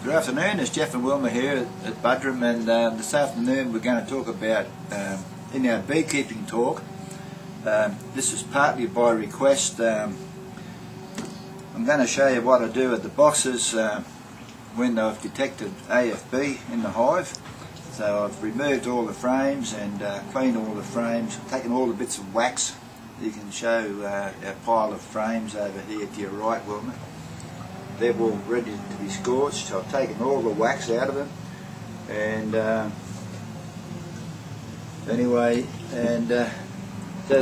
Good afternoon, it's Jeff and Wilma here at Budrum, and this afternoon we're going to talk about, in our beekeeping talk, this is partly by request. I'm going to show you what I do at the boxes when I've detected AFB in the hive. So I've removed all the frames and cleaned all the frames, taken all the bits of wax. You can show a pile of frames over here to your right, Wilma. They're all ready to be scorched, so I've taken all the wax out of them, and so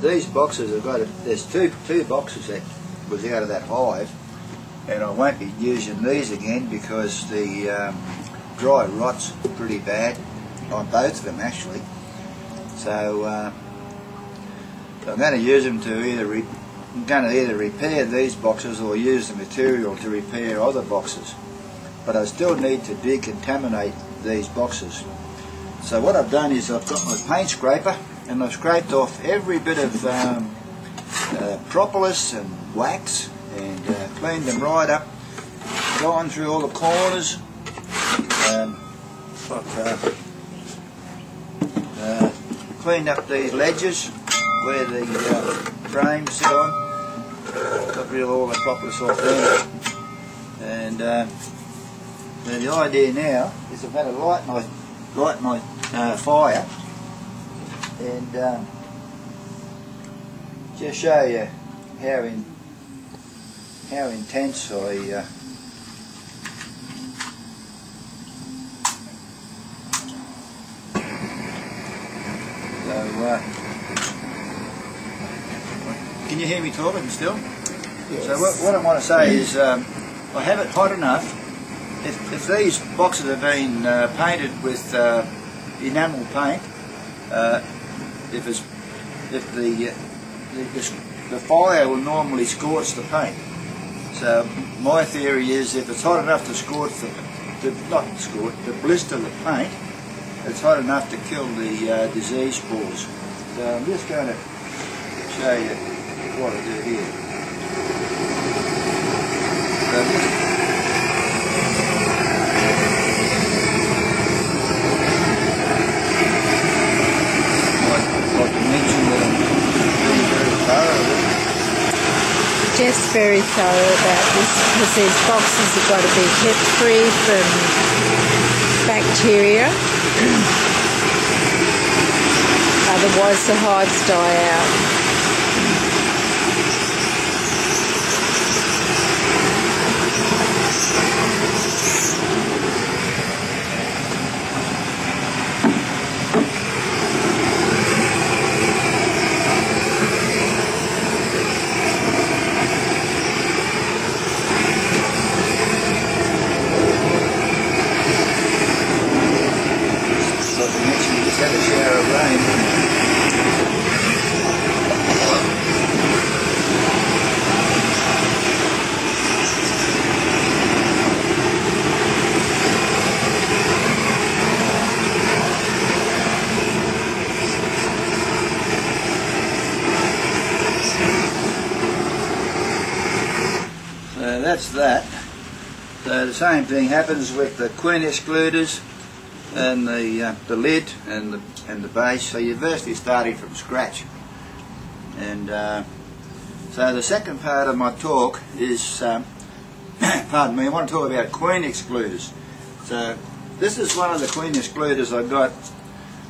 these boxes have got there's two boxes that was out of that hive, and I won't be using these again because the dry rot's pretty bad on both of them actually. So I'm going to use them to either repair these boxes or use the material to repair other boxes. But I still need to decontaminate these boxes. So what I've done is I've got my paint scraper and I've scraped off every bit of propolis and wax and cleaned them right up, gone through all the corners. I've cleaned up these ledges where the frames sit on. Got rid of all the propolis off there, and the idea now is I've had to light my fire and just show you how intense I can you hear me talking still? Yes. So what I want to say is I have it hot enough. If these boxes have been painted with enamel paint, the fire will normally scorch the paint. So my theory is if it's hot enough to scorch to blister the paint, it's hot enough to kill the disease spores. So I'm just going to show you what I do here. So like to mention that I'm being very thorough with it. Jeff's very thorough about this because these boxes have got to be kept free from bacteria. Otherwise the hives die out. Had a shower of rain. So that's that. So the same thing happens with the queen excluders and the lid and the base, so you're virtually starting from scratch. And so the second part of my talk is, pardon me, I want to talk about queen excluders. So this is one of the queen excluders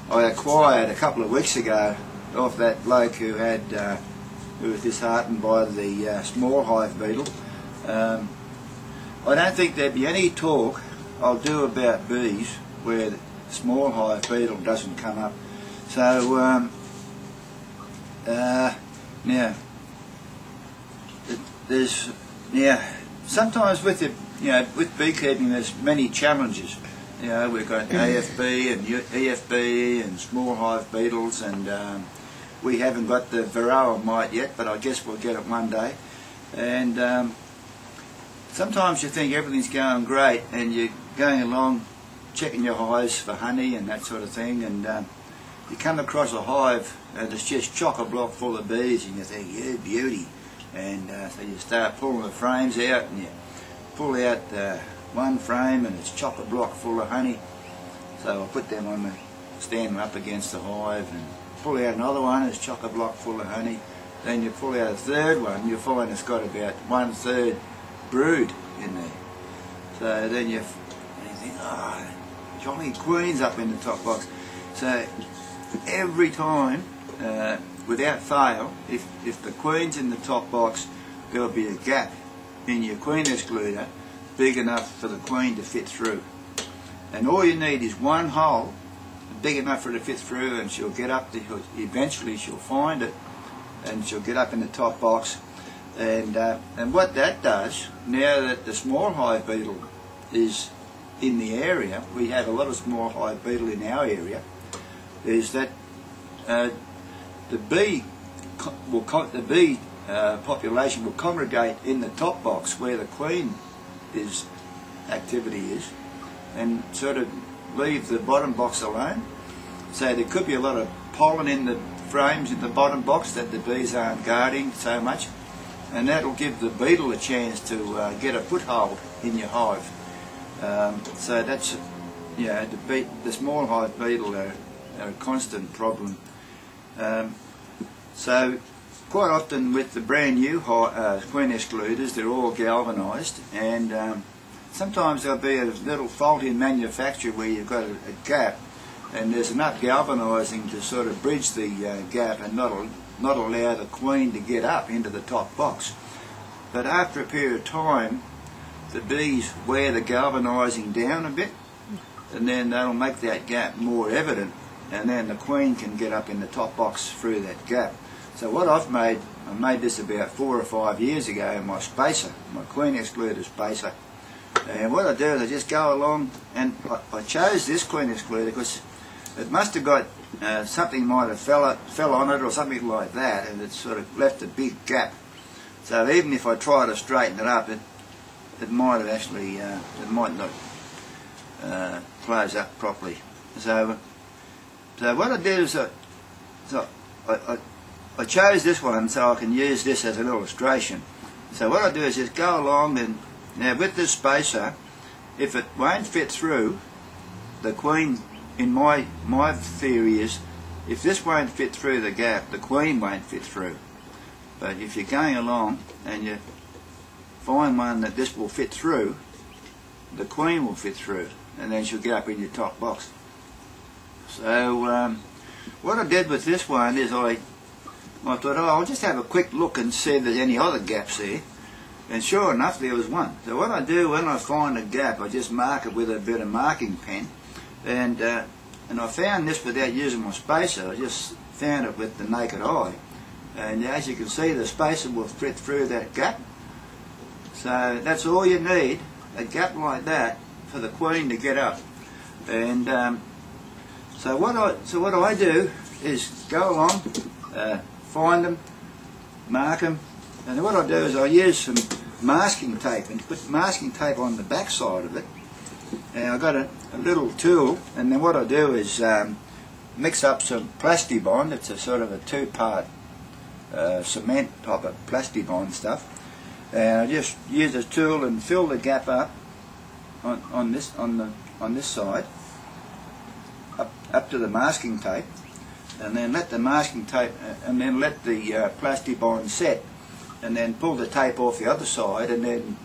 I acquired a couple of weeks ago off that bloke who was disheartened by the small hive beetle. I don't think there'd be any talk I'll do about bees where the small hive beetle doesn't come up. So now there's sometimes with with beekeeping there's many challenges. We've got AFB and EFB and small hive beetles, and we haven't got the varroa mite yet, but I guess we'll get it one day. And sometimes you think everything's going great and you're going along checking your hives for honey and that sort of thing, and you come across a hive and it's just chock-a-block full of bees, and you think, yeah, beauty. And so you start pulling the frames out and you pull out one frame and it's chock-a-block full of honey. So I put them on the, stand them up against the hive and pull out another one, it's chock-a-block full of honey. Then you pull out a third one, you'll find it's got about 1/3 brood in there. So then you think, oh, jolly queens up in the top box. So every time, without fail, if the queen's in the top box, there'll be a gap in your queen excluder big enough for the queen to fit through. And all you need is one hole big enough for her to fit through, and she'll get up, eventually she'll find it, and she'll get up in the top box. And what that does, now that the small hive beetle is in the area, we have a lot of small hive beetle in our area, is that the bee population will congregate in the top box where the queen activity is, and sort of leave the bottom box alone. So there could be a lot of pollen in the frames in the bottom box that the bees aren't guarding so much, and that'll give the beetle a chance to get a foothold in your hive. So that's, the small hive beetle are a constant problem. So quite often with the brand new queen excluders, they're all galvanised, and sometimes there'll be a little fault in manufacture where you've got a gap, and there's enough galvanising to sort of bridge the gap and not allow the queen to get up into the top box. But after a period of time, the bees wear the galvanising down a bit, and then that'll make that gap more evident, and then the queen can get up in the top box through that gap. So what I made this about 4 or 5 years ago in my spacer, my queen excluder spacer. And what I do is I just go along, and I chose this queen excluder because it must have got, something might have fell on it or something like that, and it sort of left a big gap. So even if I try to straighten it up, it might have actually, it might not close up properly. So what I did is I chose this one so I can use this as an illustration. So what I do is just go along, and now with this spacer, if it won't fit through, the queen, in my theory is, if this won't fit through the gap, the queen won't fit through. But if you're going along and you find one that this will fit through, the queen will fit through, and then she'll get up in your top box. So what I did with this one is I thought, I'll just have a quick look and see if there's any other gaps there. And sure enough, there was one. So what I do when I find a gap, I just mark it with a bit of marking pen. And I found this without using my spacer. I just found it with the naked eye. And as you can see, the spacer will fit through that gap. So that's all you need, a gap like that, for the queen to get up. And so what I do is go along, find them, mark them, and what I do is I use some masking tape and put masking tape on the back side of it. And I've got a little tool, and then what I do is mix up some plastibond. It's a sort of a 2-part cement type of plastibond stuff, and I just use a tool and fill the gap up on this side up to the masking tape, and then let the masking tape and then let the plastibond set, and then pull the tape off the other side, and then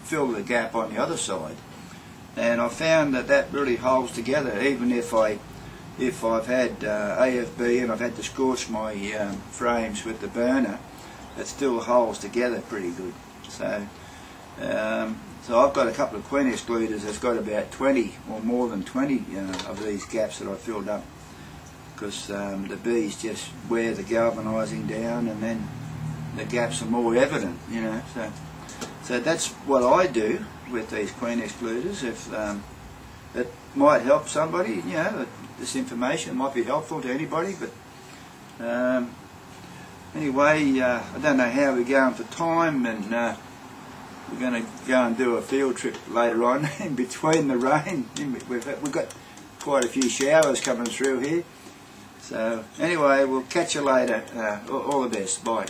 fill the gap on the other side. And I found that really holds together, even if I've had AFB and I've had to scorch my frames with the burner, it still holds together pretty good. So I've got a couple of queen excluders that's got about 20 or more than 20 of these gaps that I filled up, because the bees just wear the galvanising down, and then the gaps are more evident, So that's what I do with these queen excluders. If it might help somebody, this information might be helpful to anybody. But anyway, I don't know how we're going for time, and we're going to go and do a field trip later on in between the rain. We've got quite a few showers coming through here. So anyway, we'll catch you later. All the best. Bye.